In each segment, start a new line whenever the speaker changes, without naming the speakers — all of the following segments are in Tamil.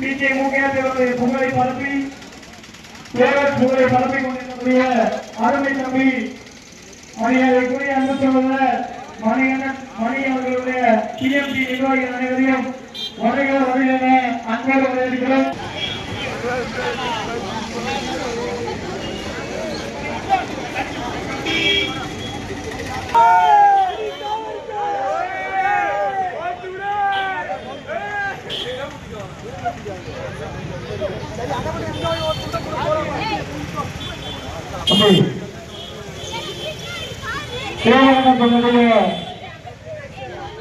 தேவருடைய புகழை பரப்பி தேவர் புகழை பரப்பிக் கொண்டிருக்கக்கூடிய அருமை தம்பி மரியாதைக்குரிய அன்பு சகோதரர் மணி அவர்களுடைய டிஎம்டி நிர்வாகிகள் அனைவரையும் வருகிற அன்போடு வரவேற்கிறோம்.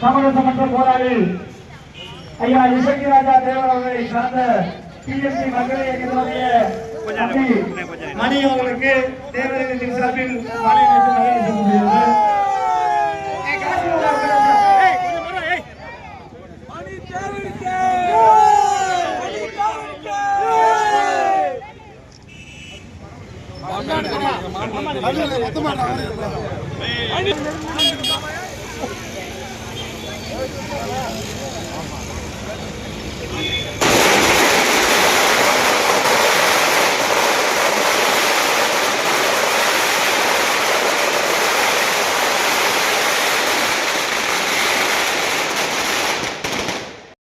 சமரசமற்ற போராளி ஐயா இசக்கி ராஜா தேவர் அவர்களை சார்ந்த டிஎம்சி மக்கள் இயக்கத்தினுடைய மணி அவர்களுக்கு தேவரின் சார்பில் மாலை நேற்று